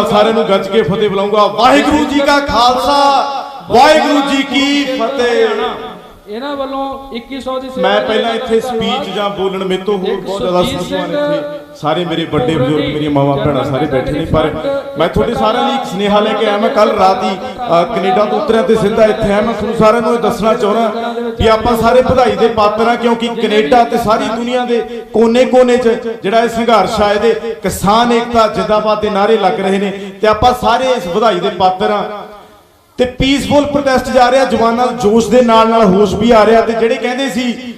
सारे नूं गज के फतेह बुलाऊंगा। वाहिगुरू जी का खालसा वाहिगुरू जी की फतेह। इन्हां वल्लों 2100 दी मैं पहला इत्थे स्पीच जां बोलण मेरे तो होर बहुत ज़्यादा सूझवान इत्थे सारे मेरे बड़े बुजुर्ग मेरी मावां भैणां सारे बैठे ने, पर मैं तुहाडे सारिਆਂ ਲਈ एक सुनेहा लैके आया। मैं कल रात ही कनेडा तो उतरिया ते सीधा इत्थे आया। मैं तुहानूं सारिਆਂ ਨੂੰ दसना चाहुंदा कि आपां सारे ਵਧਾਈ ਦੇ ਪਾਤਰ ਹਾਂ, क्योंकि कनेडा ते सारी दुनिया ਦੇ कोने-कोने च ਜਿਹੜਾ ਇਹ ਸੰਘਰਸ਼ ਆ ਇਹਦੇ किसान एकता जिंदाबाद ਦੇ नारे लग रहे ने ते आपां सारे इस ਵਧਾਈ ਦੇ ਪਾਤਰ ਹਾਂ। ਤੇ ਪੀਸਫੁਲ ਪ੍ਰੋਟੈਸਟ ਜਾ ਰਿਹਾ, ਜਵਾਨਾਂ ਦੇ ਜੋਸ਼ ਦੇ ਨਾਲ ਹੋਸ਼ ਵੀ ਆ ਰਿਹਾ। ਤੇ ਜਿਹੜੇ ਕਹਿੰਦੇ ਸੀ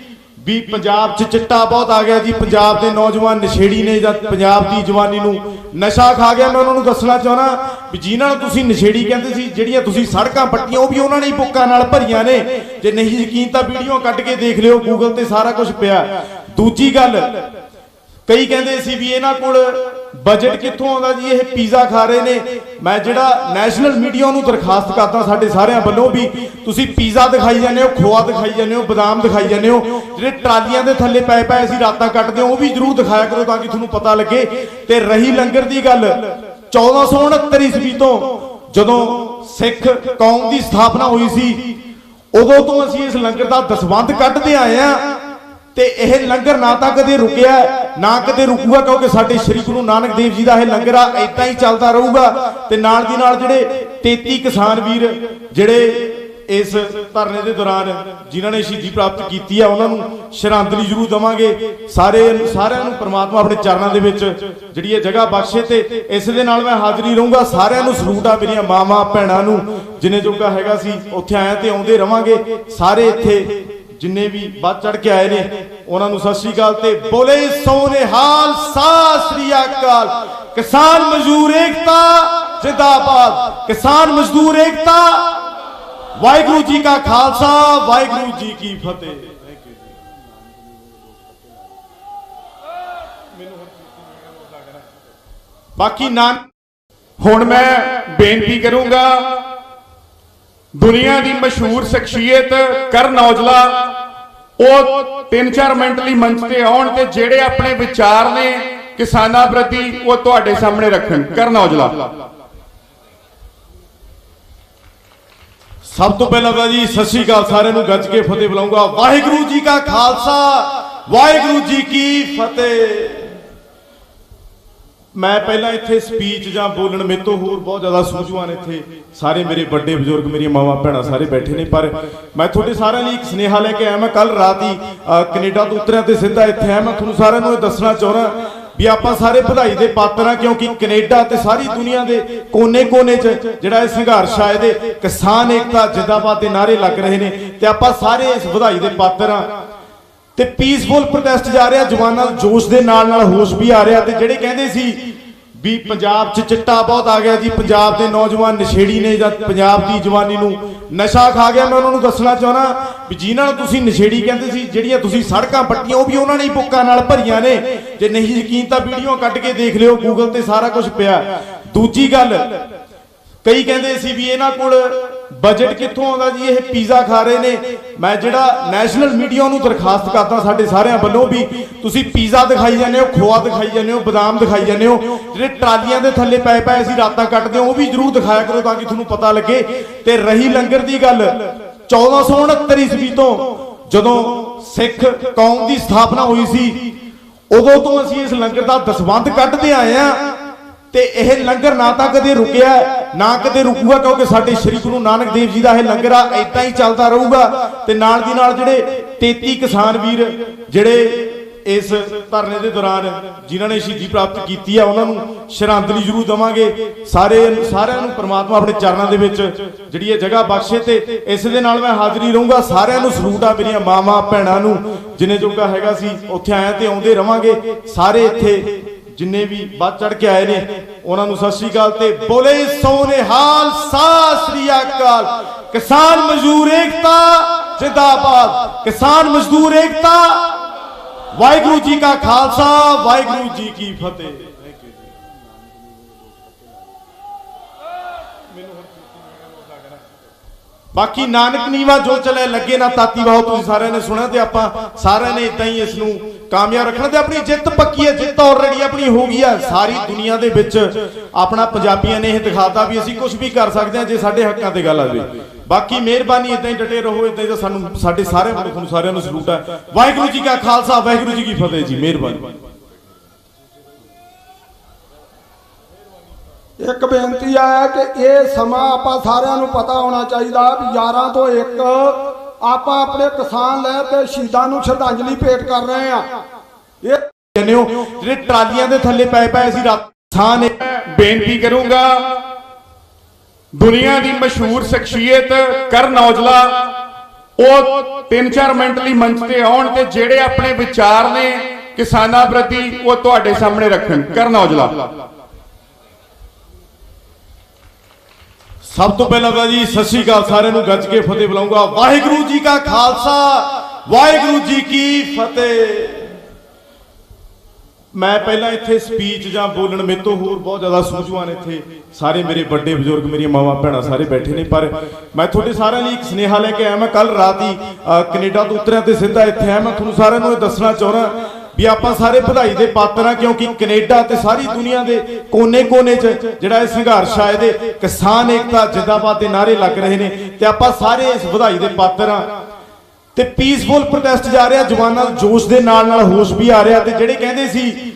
ਵੀ ਪੰਜਾਬ 'ਚ ਚਿੱਟਾ ਬਹੁਤ ਆ ਗਿਆ ਜੀ, ਪੰਜਾਬ ਦੇ ਨੌਜਵਾਨ ਨਸ਼ੇੜੀ ਨੇ ਜਾਂ ਪੰਜਾਬ ਦੀ ਜਵਾਨੀ ਨੂੰ ਨਸ਼ਾ ਖਾ ਗਿਆ, ਮੈਂ ਉਹਨਾਂ ਨੂੰ ਦੱਸਣਾ ਚਾਹੁੰਦਾ ਵੀ ਜਿਨ੍ਹਾਂ ਨੂੰ ਤੁਸੀਂ ਨਸ਼ੇੜੀ ਕਹਿੰਦੇ ਸੀ, ਜਿਹੜੀਆਂ ਤੁਸੀਂ ਸੜਕਾਂ ਪੱਟੀਆਂ ਉਹ ਵੀ ਉਹਨਾਂ ਨੇ ਬੁੱਕਾਂ ਨਾਲ ਭਰੀਆਂ ਨੇ। ਜੇ ਨਹੀਂ ਯਕੀਨ ਤਾਂ ਵੀਡੀਓ ਕੱਢ ਕੇ ਦੇਖ ਲਿਓ, ਗੂਗਲ ਤੇ ਸਾਰਾ ਕੁਝ ਪਿਆ। ਦੂਜੀ ਗੱਲ, ਕਈ ਕਹਿੰਦੇ ਸੀ ਵੀ ਇਹਨਾਂ ਕੋਲ बजट कित्थों आउंदा जी, ये पीज़ा खा रहे ने। मैं जिहड़ा नैशनल मीडिया नूं दरखास्त करदा साडे सारिਆਂ ਵੱਲੋਂ भी तुसीं पीज़ा दिखाई जाने हो, खोआ दिखाई जाने हो, बादाम दिखाई जाने हो, जिहड़े ट्रालियां दे थल्ले पए असीं रातां कटदे हो, वो भी जरूर दिखाया करो ताकि तुहानूं पता लगे। ते रही लंगर दी गल, 1469 ईस्वी तो जदों सिख कौम की स्थापना हुई सी उदों तो असीं इस लंगर दा दसवंध कढदे आए हां। ते यह लंगर ना तो कदे रुकिया ना कदे रुकूगा, क्योंकि साडे श्री गुरु नानक देव जी का यह लंगर आ इदां ही चलता रहूगा। ते नाल दी नाल जिहड़े 33 किसान वीर जिहड़े इस धरने के दौरान जिन्होंने शहीदी प्राप्त की है उन्होंने श्रद्धांजलि जरूर देवांगे। सारिਆਂ ਨੂੰ परमात्मा अपने चरणों के विच जिहड़ी ये जगह बख्शे। ते इस दे नाल मैं हाज़री रहूँगा। सारिਆਂ ਨੂੰ सलूट आ मेरियां मावां भैणां नूं, जिन्ने जोगा हैगा सी उत्थे आए ते आउंदे रवांगे। सारे इत्थे जिन्ने भी बढ़ चढ़ के आए ने उन्होंने सत श्री अकाल ते बोले सोने हाल सत श्री अकाल। किसान मजदूर एकता जिंदाबाद, किसान मजदूर एकता। वाहिगुरू जी का खालसा वाहिगुरू जी की फतेह। बाकी नान हुण मैं बेनती करूंगा, दुनिया की मशहूर शख्सियत करण औजला वो 3-4 मिनट लिए मंच पे आउण ते जेड़े अपने विचार ने किसानां प्रति वो तुहाडे सामने रखण। करण औजला। सब तो पहला तो जी सत श्री अकाल सारे नूं गज के फतेह बुलाऊंगा। वाहिगुरू जी का खालसा वाहिगुरू जी की फतेह। मैं पहला इत्थे स्पीच जां बोलण मेरे तो होर बहुत ज़्यादा सूझवान इत्थे सारे मेरे बड़े बुजुर्ग मेरी मावां भैणां सारे बैठे ने, पर मैं तुहाडे सारिਆਂ ਲਈ एक सुनेहा लैके आया। मैं कल रात ही कनेडा तो उतरिया ते सीधा इत्थे आया। मैं तुहानूं सारिਆਂ ਨੂੰ दसना चाहुंदा भी आपां सारे ਵਧਾਈ ਦੇ ਪਾਤਰ ਹਾਂ, क्योंकि कनेडा ते सारी दुनिया के कोने-कोने च जिहड़ा इह संघर्ष आ इहदे किसान एकता जिंदाबाद दे नारे लग रहे ने ते आपां सारे इस ਵਧਾਈ ਦੇ पात्र हां। ते पीसफुल प्रोटेस्ट जा रहा, जवानां दे जोश दे नाल होश भी आ रहा। ते जिहड़े कहंदे सी भी पंजाब च चिट्टा बहुत आ गया जी, पंजाब के नौजवान नशेड़ी ने जां पंजाब की जवानी नूं नशा खा गया, मैं उन्होंने दसना चाहना भी जिन्हां नूं तुसीं नशेड़ी कहंदे सी, जिहड़ियां तुसीं सड़कां पट्टियां वो भी उन्होंने ही बुक्कां नाल भरीआं ने। जे नहीं यकीन तां वीडियो कढ के देख लिओ, गूगल ते सारा कुछ पिया। दूजी गल, कई कहंदे सी भी इन्हां कोल बजट कित्थों आउंदा जी, ये पीज़ा खा रहे ने। मैं जिहड़ा नैशनल मीडिया नूं दरखास्त करदा साडे सारिਆਂ ਵੱਲੋਂ भी तुसीं पीज़ा दिखाई जाने हो, खोआ दिखाई जाने हो, बादाम दिखाई जाने हो, जिहड़े ट्रालियां दे थल्ले पए असीं रातां कटदे हो, वो भी जरूर दिखाया करो ताकि तुहानूं पता लगे। ते रही लंगर दी गल, 1469 ईस्वी तो जदों सिख कौम की स्थापना हुई सी उदों तो असीं इस लंगर दा दसवंध कढदे आए हां। ते यह लंगर ना तो कदे रुकिया ना कदे रुकूगा, क्योंकि साडे श्री गुरु नानक देव जी का यह लंगर आ इदां ही चलता रहूगा। ते नाल दी नाल जिहड़े 33 किसान वीर जिहड़े इस धरने के दौरान जिन्होंने शहीदी प्राप्त की है उन्होंने श्रद्धांजलि जरूर देवांगे। सारिਆਂ ਨੂੰ परमात्मा अपने चरणों के विच जिहड़ी ये जगह बख्शे। ते इस दे नाल मैं हाज़री रहूँगा। सारिਆਂ ਨੂੰ सलूट आ मेरियां मावां भैणां नूं, जिन्ने जोगा हैगा सी उत्थे आए ते आउंदे रवांगे। सारे इत्थे जिन्ने भी बढ़ चढ़ के आए ने उन्होंने सत श्री अकाल ते बोले सोने हाल सत श्री अकाल। किसान मजदूर एकता जिंदाबाद, किसान मजदूर एकता। वाहिगुरू जी का खालसा वाहिगुरू जी की फतेह। बाकी नानक नीवा जो चले लगे ना ताती वाहो, तुसीं सारिਆਂ ने सुनिया ते आपां सारिਆਂ ने इदां ही इसनूं ਕਾਮਯਾਬ ਰੱਖਣਾ ਤੇ ਆਪਣੀ ਜਿੱਤ ਪੱਕੀ ਹੈ। ਜਿੱਤ ਆਲਰੇਡੀ ਆਪਣੀ ਹੋ ਗਈ ਹੈ। ਸਾਰੀ ਦੁਨੀਆ ਦੇ ਵਿੱਚ ਆਪਣਾ ਪੰਜਾਬੀਆਂ ਨੇ ਇਹ ਦਿਖਾਤਾ ਵੀ ਅਸੀਂ ਕੁਝ ਵੀ ਕਰ ਸਕਦੇ ਹਾਂ ਜੇ ਸਾਡੇ ਹੱਕਾਂ ਤੇ ਗੱਲ ਆ ਜਾਵੇ। ਬਾਕੀ ਮਿਹਰਬਾਨੀ, ਇਦਾਂ ਹੀ ਡਟੇ ਰਹੋ, ਇਦਾਂ ਹੀ ਤਾਂ ਸਾਨੂੰ ਸਾਡੇ ਸਾਰੇ ਮੁਲਕ ਨੂੰ ਸਾਰਿਆਂ ਨੂੰ ਸਲੂਟ ਹੈ। ਵਾਹਿਗੁਰੂ ਜੀ ਕਾ ਖਾਲਸਾ, ਵਾਹਿਗੁਰੂ ਜੀ ਕੀ ਫਤਿਹ ਜੀ। ਮਿਹਰਬਾਨੀ। ਇੱਕ ਬੇਨਤੀ ਹੈ ਕਿ ਇਹ ਸਮਾਂ ਆਪਾਂ ਸਾਰਿਆਂ ਨੂੰ ਪਤਾ ਹੋਣਾ ਚਾਹੀਦਾ ਵੀ 11 ਤੋਂ 1 ਆਪਾਂ ਆਪਣੇ ਕਿਸਾਨ ਲੈ ਤੇ ਸ਼ਹੀਦਾਂ ਨੂੰ ਸ਼ਰਧਾਂਜਲੀ ਭੇਟ ਕਰ ਰਹੇ ਆ। ਇਹ ਕਹਿੰਦੇ ਹੋ ਜਿਹੜੇ ਟਰਾਲੀਆਂ ਦੇ ਥੱਲੇ ਪਏ ਅਸੀਂ ਕਿਸਾਨ ਬੇਨਤੀ ਕਰੂੰਗਾ, ਦੁਨੀਆ ਦੀ ਮਸ਼ਹੂਰ ਸ਼ਖਸੀਅਤ ਕਰਨ ਔਜਲਾ ਉਹ 3-4 ਮਿੰਟ ਲਈ ਮੰਚ ਤੇ ਆਉਣ ਤੇ ਜਿਹੜੇ ਆਪਣੇ ਵਿਚਾਰ ਨੇ ਕਿਸਾਨਾਂ ਪ੍ਰਤੀ ਉਹ ਤੁਹਾਡੇ ਸਾਹਮਣੇ ਰੱਖਣ। ਕਰਨ ਔਜਲਾ। ਸਭ ਤੋਂ ਪਹਿਲਾਂ ਤਾਂ ਜੀ ਸਤਿ ਸ਼੍ਰੀ ਅਕਾਲ ਸਾਰਿਆਂ ਨੂੰ ਗੱਜ ਕੇ ਫਤਿਹ ਬੁਲਾਉਂਗਾ। ਵਾਹਿਗੁਰੂ ਜੀ ਕਾ ਖਾਲਸਾ, ਵਾਹਿਗੁਰੂ ਜੀ ਕੀ ਫਤਿਹ। ਮੈਂ ਪਹਿਲਾਂ ਇੱਥੇ ਸਪੀਚ ਜਾਂ ਬੋਲਣ ਮੇਰੇ ਤੋਂ ਹੋਰ ਬਹੁਤ ਜ਼ਿਆਦਾ ਸੂਝਵਾਨ ਇੱਥੇ ਸਾਰੇ ਮੇਰੇ ਵੱਡੇ ਬਜ਼ੁਰਗ, ਮੇਰੀਆਂ ਮਾਵਾਂ ਭੈਣਾਂ ਸਾਰੇ ਬੈਠੇ ਨੇ, ਪਰ ਮੈਂ ਤੁਹਾਡੇ ਸਾਰਿਆਂ ਲਈ ਇੱਕ ਸੁਨੇਹਾ ਲੈ ਕੇ ਆਇਆ। ਮੈਂ ਕੱਲ ਰਾਤ ਹੀ ਕੈਨੇਡਾ ਤੋਂ ਉਤਰਿਆ ਤੇ ਸਿੱਧਾ ਇੱਥੇ ਆਇਆ। ਮੈਂ ਤੁਹਾਨੂੰ ਸਾਰਿਆਂ ਨੂੰ ਇਹ ਦੱਸਣਾ ਚਾਹੁੰਦਾ ਵੀ ਆਪਾਂ ਸਾਰੇ ਵਧਾਈ ਦੇ ਪਾਤਰ ਹਾਂ, ਕਿਉਂਕਿ ਕੈਨੇਡਾ ਤੇ ਸਾਰੀ ਦੁਨੀਆ ਦੇ ਕੋਨੇ-ਕੋਨੇ 'ਚ ਜਿਹੜਾ ਇਹ ਸੰਘਰਸ਼ ਆ, ਇਹਦੇ ਕਿਸਾਨ ਏਕਤਾ ਜਿੰਦਾਬਾਦ ਦੇ ਨਾਅਰੇ ਲੱਗ ਰਹੇ ਨੇ ਤੇ ਆਪਾਂ ਸਾਰੇ ਇਸ ਵਧਾਈ ਦੇ ਪਾਤਰ ਹਾਂ। ਤੇ ਪੀਸਫੁਲ ਪ੍ਰੋਟੈਸਟ ਜਾ ਰਿਹਾ, ਜਵਾਨਾਂ ਦੇ ਜੋਸ਼ ਦੇ ਨਾਲ ਨਾਲ ਹੋਸ਼ ਵੀ ਆ ਰਿਹਾ। ਤੇ ਜਿਹੜੇ ਕਹਿੰਦੇ ਸੀ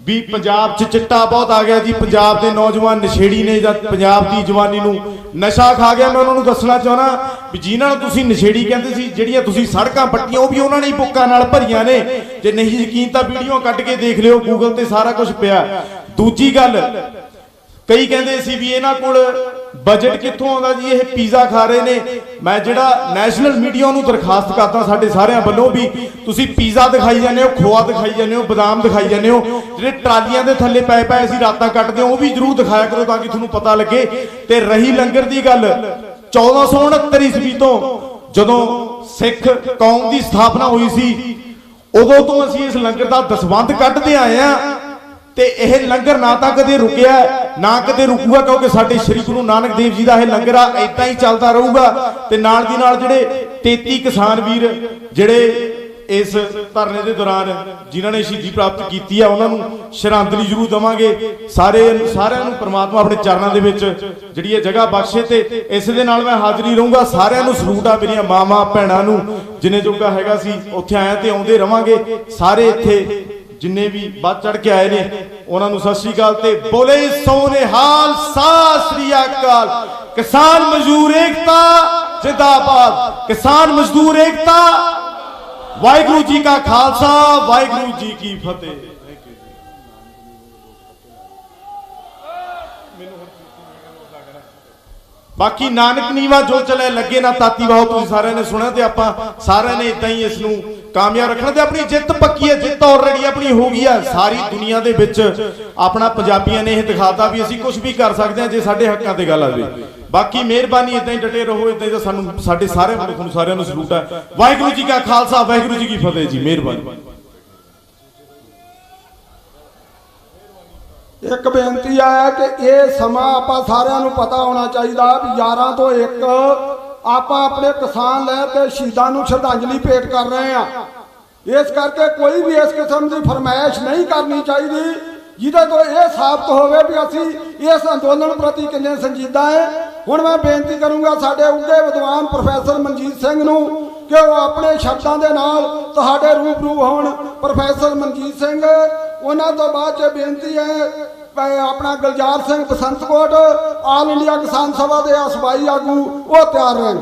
ਵੀ ਪੰਜਾਬ 'ਚ ਚਿੱਟਾ ਬਹੁਤ ਆ ਗਿਆ ਜੀ, ਪੰਜਾਬ ਦੇ ਨੌਜਵਾਨ ਨਸ਼ੇੜੀ ਨੇ ਜਾਂ ਪੰਜਾਬ ਦੀ ਜਵਾਨੀ ਨੂੰ ਨਸ਼ਾ ਖਾ ਗਿਆ, ਮੈਂ ਉਹਨਾਂ ਨੂੰ ਦੱਸਣਾ ਚਾਹੁੰਦਾ ਵੀ ਜਿਨ੍ਹਾਂ ਨੂੰ ਤੁਸੀਂ ਨਸ਼ੇੜੀ ਕਹਿੰਦੇ ਸੀ, ਜਿਹੜੀਆਂ ਤੁਸੀਂ ਸੜਕਾਂ ਪੱਟੀਆਂ ਉਹ ਵੀ ਉਹਨਾਂ ਨੇ ਹੀ ਬੁੱਕਾਂ ਨਾਲ ਭਰੀਆਂ ਨੇ। ਜੇ ਨਹੀਂ ਯਕੀਨ ਤਾਂ ਵੀਡੀਓ ਕੱਢ ਕੇ ਦੇਖ ਲਿਓ, ਗੂਗਲ ਤੇ ਸਾਰਾ ਕੁਝ ਪਿਆ। ਦੂਜੀ ਗੱਲ, ਕਈ ਕਹਿੰਦੇ ਸੀ ਵੀ ਇਹਨਾਂ ਕੋਲ ਬਜਟ ਕਿੱਥੋਂ ਆਉਂਦਾ ਜੀ, ਇਹ ਪੀਜ਼ਾ ਖਾ ਰਹੇ ਨੇ। ਮੈਂ ਜਿਹੜਾ ਨੈਸ਼ਨਲ ਮੀਡੀਆ ਨੂੰ ਦਰਖਾਸਤ ਕਰਦਾ ਸਾਡੇ ਸਾਰਿਆਂ ਵੱਲੋਂ ਵੀ ਤੁਸੀਂ ਪੀਜ਼ਾ ਦਿਖਾਈ ਜਾਂਦੇ ਹੋ, ਖੋਆ ਦਿਖਾਈ ਜਾਂਦੇ ਹੋ, ਬਦਾਮ ਦਿਖਾਈ ਜਾਂਦੇ ਹੋ, ਜਿਹੜੇ ਟਰਾਲੀਆਂ ਦੇ ਥੱਲੇ ਪਏ ਅਸੀਂ ਰਾਤਾਂ ਕੱਟਦੇ ਹਾਂ ਉਹ ਵੀ ਜ਼ਰੂਰ ਦਿਖਾਇਆ ਕਰੋ ਤਾਂ ਕਿ ਤੁਹਾਨੂੰ ਪਤਾ ਲੱਗੇ। ਤੇ ਰਹੀ ਲੰਗਰ ਦੀ ਗੱਲ, 1469 ਈਸਵੀ ਤੋਂ ਜਦੋਂ ਸਿੱਖ ਕੌਮ ਦੀ ਸਥਾਪਨਾ ਹੋਈ ਸੀ ਉਦੋਂ ਤੋਂ ਅਸੀਂ ਇਸ ਲੰਗਰ ਦਾ ਦਸਵੰਧ ਕੱਢਦੇ ਆਏ ਆ ਤੇ ਇਹ ਲੰਗਰ ਨਾ ਤਾਂ ਕਦੇ ਰੁਕਿਆ ਨਾ ਕਦੇ ਰੁਕੂਗਾ, ਕਿਉਂਕਿ ਸਾਡੇ ਸ੍ਰੀ ਗੁਰੂ ਨਾਨਕ ਦੇਵ ਜੀ ਦਾ ਇਹ ਲੰਗਰ ਆ ਇਦਾਂ ਹੀ ਚੱਲਦਾ ਰਹੂਗਾ। ਤੇ ਨਾਲ ਦੀ ਨਾਲ ਜਿਹੜੇ 33 ਕਿਸਾਨ ਵੀਰ ਜਿਹੜੇ ਇਸ ਧਰਨੇ ਦੇ ਦੌਰਾਨ ਜਿਨ੍ਹਾਂ ਨੇ ਸ਼ਹੀਦੀ ਪ੍ਰਾਪਤ ਕੀਤੀ ਆ ਉਹਨਾਂ ਨੂੰ ਸ਼ਰਧਾਂਜਲੀ ਜ਼ਰੂਰ ਦੇਵਾਂਗੇ। ਸਾਰਿਆਂ ਨੂੰ ਪ੍ਰਮਾਤਮਾ ਆਪਣੇ ਚਰਨਾਂ ਦੇ ਵਿੱਚ ਜਿਹੜੀ ਇਹ ਜਗ੍ਹਾ ਬਖਸ਼ੇ ਤੇ ਇਸ ਦੇ ਨਾਲ ਮੈਂ ਹਾਜ਼ਰੀ ਰਹੂੰਗਾ। ਸਾਰਿਆਂ ਨੂੰ ਸਲੂਟ ਆ, ਮੇਰੀਆਂ ਮਾਵਾਂ ਭੈਣਾਂ ਨੂੰ ਜਿੰਨੇ ਜੋਗਾ ਹੈਗਾ ਸੀ ਉੱਥੇ ਆਇਆ ਤੇ ਆਉਂਦੇ ਰਵਾਂਗੇ। ਸਾਰੇ ਇੱਥੇ ਜਿੰਨੇ ਵੀ ਵੱਧ ਚੜ ਕੇ ਆਏ ਨੇ ਉਹਨਾਂ ਨੂੰ ਸਤਿ ਸ਼੍ਰੀ ਅਕਾਲ ਤੇ ਬੋਲੇ ਸੋਨੇਹਾਲ, ਸਤਿ ਸ਼੍ਰੀ ਅਕਾਲ। ਕਿਸਾਨ ਮਜ਼ਦੂਰ ਏਕਤਾ ਜਿੰਦਾਬਾਦ, ਕਿਸਾਨ ਮਜ਼ਦੂਰ ਏਕਤਾ। ਵਾਹਿਗੁਰੂ ਜੀ ਕਾ ਖਾਲਸਾ, ਵਾਹਿਗੁਰੂ ਜੀ ਕੀ ਫਤਿਹ। ਬਾਕੀ ਨਾਨਕ ਨੀਵਾ ਜੋ ਚਲੇ ਲੱਗੇ ਨਾ ਤਾਤੀ ਵਾਹੋ, ਤੁਸੀਂ ਸਾਰਿਆਂ ਨੇ ਸੁਣਿਆ ਤੇ ਆਪਾਂ ਸਾਰਿਆਂ ਨੇ ਇਦਾਂ ਹੀ ਇਸ ਨੂੰ ਕਾਮਯਾਬ ਰੱਖਣਾ ਤੇ ਆਪਣੀ ਜਿੱਤ ਪੱਕੀ ਹੈ। ਜਿੱਤ ਆਲਰੇਡੀ ਆਪਣੀ ਹੋ ਗਈ ਹੈ। ਸਾਰੀ ਦੁਨੀਆ ਦੇ ਵਿੱਚ ਆਪਣਾ ਪੰਜਾਬੀਆਂ ਨੇ ਇਹ ਦਿਖਾਤਾ ਵੀ ਅਸੀਂ ਕੁਝ ਵੀ ਕਰ ਸਕਦੇ ਹਾਂ ਜੇ ਸਾਡੇ ਹੱਕਾਂ ਤੇ ਗੱਲ ਆ ਜਾਵੇ। ਬਾਕੀ ਮਿਹਰਬਾਨੀ, ਇਦਾਂ ਹੀ ਡਟੇ ਰਹੋ, ਇਦਾਂ ਹੀ ਤਾਂ ਸਾਨੂੰ ਸਾਡੇ ਸਾਰੇ ਮੁਲਕ ਨੂੰ ਸਾਰਿਆਂ ਨੂੰ ਸਲੂਟ ਹੈ। ਵਾਹਿਗੁਰੂ ਜੀ ਕਾ ਖਾਲਸਾ, ਵਾਹਿਗੁਰੂ ਜੀ ਕੀ ਫਤਿਹ ਜੀ। ਮਿਹਰਬਾਨੀ। ਇੱਕ ਬੇਨਤੀ ਹੈ ਕਿ ਇਹ ਸਮਾਂ ਆਪਾਂ ਸਾਰਿਆਂ ਨੂੰ ਪਤਾ ਹੋਣਾ ਚਾਹੀਦਾ ਵੀ 11 ਤੋਂ 1 ਆਪਾਂ ਆਪਣੇ ਕਿਸਾਨ ਲੈ ਤੇ ਸ਼ਹੀਦਾਂ ਨੂੰ ਸ਼ਰਧਾਂਜਲੀ ਭੇਟ ਕਰ ਰਹੇ ਆ। ਇਸ ਕਰਕੇ ਕੋਈ ਵੀ ਇਸ ਕਿਸਮ ਦੀ ਫਰਮਾਇਸ਼ ਨਹੀਂ ਕਰਨੀ ਚਾਹੀਦੀ ਜਿਹਦੇ ਤੋਂ ਇਹ ਸਾਬਤ ਹੋਵੇ ਵੀ ਅਸੀਂ ਇਸ ਅੰਦੋਲਨ ਪ੍ਰਤੀ ਕਿੰਨੇ ਸੰਜੀਦਾ ਹੈ। ਹੁਣ ਮੈਂ ਬੇਨਤੀ ਕਰੂੰਗਾ ਸਾਡੇ ਉੱਘੇ ਵਿਦਵਾਨ ਪ੍ਰੋਫੈਸਰ ਮਨਜੀਤ ਸਿੰਘ ਨੂੰ ਕਿ ਉਹ ਆਪਣੇ ਸ਼ਬਦਾਂ ਦੇ ਨਾਲ ਤੁਹਾਡੇ ਰੂਬਰੂ ਹੋਣ। ਪ੍ਰੋਫੈਸਰ ਮਨਜੀਤ ਸਿੰਘ, ਉਹਨਾਂ ਤੋਂ ਬਾਅਦ 'ਚ ਬੇਨਤੀ ਹੈ ਆਪਣਾ ਗੁਲਜ਼ਾਰ ਸਿੰਘ ਬਸੰਤਕੋਟ, ਆਲ ਇੰਡੀਆ ਕਿਸਾਨ ਸਭਾ ਦੇ ਸੂਬਾਈ ਆਗੂ, ਉਹ ਤਿਆਰ ਰਹਿਣ।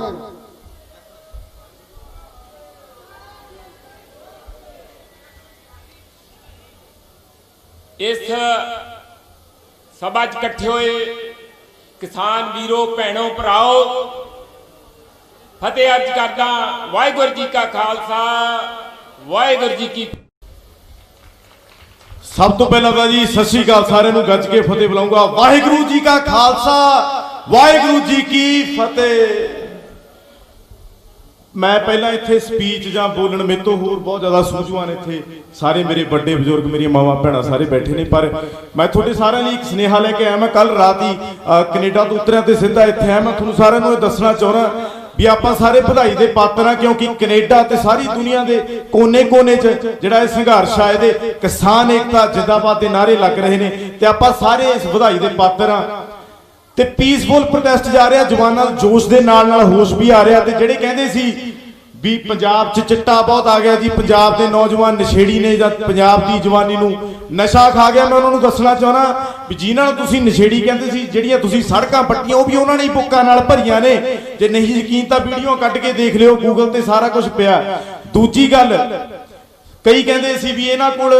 ਇਸ ਸਭਾ 'ਚ ਇਕੱਠੇ ਹੋਏ ਕਿਸਾਨ ਵੀਰੋ, ਭੈਣੋ, ਭਰਾਓ, ਫਤਿਹ ਅਰਜ਼ ਕਰਦਾ। ਵਾਹਿਗੁਰੂ ਜੀ ਕਾ ਖਾਲਸਾ, ਵਾਹਿਗੁਰੂ ਜੀ ਕੀ। ਸਭ ਤੋਂ ਪਹਿਲਾਂ ਤਾਂ ਜੀ ਸਤਿ ਸ਼੍ਰੀ ਅਕਾਲ ਸਾਰਿਆਂ ਨੂੰ ਗੱਜ ਕੇ ਫਤਿਹ ਬੁਲਾਉਂਗਾ। ਵਾਹਿਗੁਰੂ ਜੀ ਕਾ ਖਾਲਸਾ, ਵਾਹਿਗੁਰੂ ਜੀ ਕੀ ਫਤਿਹ। ਮੈਂ ਪਹਿਲਾਂ ਇੱਥੇ ਸਪੀਚ ਜਾਂ ਬੋਲਣ ਮੇਰੇ ਤੋਂ ਹੋਰ ਬਹੁਤ ਜ਼ਿਆਦਾ ਸੂਝਵਾਨ ਇੱਥੇ ਸਾਰੇ ਮੇਰੇ ਵੱਡੇ ਬਜ਼ੁਰਗ, ਮੇਰੀਆਂ ਮਾਵਾਂ ਭੈਣਾਂ ਸਾਰੇ ਬੈਠੇ ਨੇ, ਪਰ ਮੈਂ ਤੁਹਾਡੇ ਸਾਰਿਆਂ ਲਈ ਇੱਕ ਸੁਨੇਹਾ ਲੈ ਕੇ ਆਇਆ। ਮੈਂ ਕੱਲ ਰਾਤ ਹੀ ਕੈਨੇਡਾ ਤੋਂ ਉਤਰਿਆ ਤੇ ਸਿੱਧਾ ਇੱਥੇ ਆਇਆ। ਮੈਂ ਤੁਹਾਨੂੰ ਸਾਰਿਆਂ ਨੂੰ ਇਹ ਦੱਸਣਾ ਚਾਹੁੰਦਾ ਵੀ ਆਪਾਂ ਸਾਰੇ ਵਧਾਈ ਦੇ ਪਾਤਰ ਹਾਂ, ਕਿਉਂਕਿ ਕੈਨੇਡਾ ਤੇ ਸਾਰੀ ਦੁਨੀਆ ਦੇ ਕੋਨੇ-ਕੋਨੇ 'ਚ ਜਿਹੜਾ ਇਹ ਸੰਘਰਸ਼ ਆ, ਇਹਦੇ ਕਿਸਾਨ ਏਕਤਾ ਜਿੰਦਾਬਾਦ ਦੇ ਨਾਅਰੇ ਲੱਗ ਰਹੇ ਨੇ ਤੇ ਆਪਾਂ ਸਾਰੇ ਇਸ ਵਧਾਈ ਦੇ ਪਾਤਰ ਹਾਂ। ਤੇ ਪੀਸਫੁਲ ਪ੍ਰੋਟੈਸਟ ਜਾ ਰਿਹਾ, ਜਵਾਨਾਂ ਦਾ ਜੋਸ਼ ਦੇ ਨਾਲ ਨਾਲ ਹੋਸ਼ ਵੀ ਆ ਰਿਹਾ। ਤੇ ਜਿਹੜੇ ਕਹਿੰਦੇ ਸੀ ਵੀ ਪੰਜਾਬ 'ਚ ਚਿੱਟਾ ਬਹੁਤ ਆ ਗਿਆ ਜੀ, ਪੰਜਾਬ ਦੇ ਨੌਜਵਾਨ ਨਸ਼ੇੜੀ ਨੇ ਜਾਂ ਪੰਜਾਬ ਦੀ ਜਵਾਨੀ ਨੂੰ ਨਸ਼ਾ ਖਾ ਗਿਆ, ਮੈਂ ਉਹਨਾਂ ਨੂੰ ਦੱਸਣਾ ਚਾਹੁੰਦਾ ਵੀ ਜਿਨ੍ਹਾਂ ਨੂੰ ਤੁਸੀਂ ਨਸ਼ੇੜੀ ਕਹਿੰਦੇ ਸੀ, ਜਿਹੜੀਆਂ ਤੁਸੀਂ ਸੜਕਾਂ ਪੱਟੀਆਂ ਉਹ ਵੀ ਉਹਨਾਂ ਨੇ ਹੀ ਬੁੱਕਾਂ ਨਾਲ ਭਰੀਆਂ ਨੇ। ਜੇ ਨਹੀਂ ਯਕੀਨ ਤਾਂ ਵੀਡੀਓ ਕੱਢ ਕੇ ਦੇਖ ਲਿਓ, ਗੂਗਲ ਤੇ ਸਾਰਾ ਕੁਝ ਪਿਆ। ਦੂਜੀ ਗੱਲ, ਕਈ ਕਹਿੰਦੇ ਸੀ ਵੀ ਇਹਨਾਂ ਕੋਲ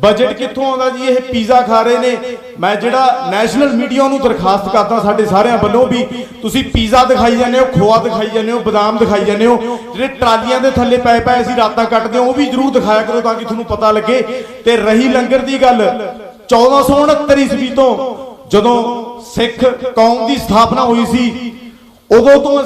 ਬਜਟ ਕਿੱਥੋਂ ਆਉਂਦਾ ਜੀ, ਇਹ ਪੀਜ਼ਾ ਖਾ ਰਹੇ ਨੇ। ਮੈਂ ਜਿਹੜਾ ਨੈਸ਼ਨਲ ਮੀਡੀਆ ਨੂੰ ਦਰਖਾਸਤ ਕਰਦਾ ਸਾਡੇ ਸਾਰਿਆਂ ਵੱਲੋਂ ਵੀ ਤੁਸੀਂ ਪੀਜ਼ਾ ਦਿਖਾਈ ਜਾਂਦੇ ਹੋ, ਖੋਆ ਦਿਖਾਈ ਜਾਂਦੇ ਹੋ, ਬਦਾਮ ਦਿਖਾਈ ਜਾਂਦੇ ਹੋ, ਜਿਹੜੇ ਟਰਾਲੀਆਂ ਦੇ ਥੱਲੇ ਪਏ ਪਏ ਅਸੀਂ ਰਾਤਾਂ ਕੱਟਦੇ ਹਾਂ ਉਹ ਵੀ ਜ਼ਰੂਰ ਦਿਖਾਇਆ ਕਰੋ ਤਾਂ ਕਿ ਤੁਹਾਨੂੰ ਪਤਾ ਲੱਗੇ। ਤੇ ਰਹੀ ਲੰਗਰ ਦੀ ਗੱਲ, 1469 ਈਸਵੀ ਤੋਂ ਜਦੋਂ ਸਿੱਖ ਕੌਮ ਦੀ ਸਥਾਪਨਾ ਹੋਈ ਸੀ ਉਦੋਂ ਤੋਂ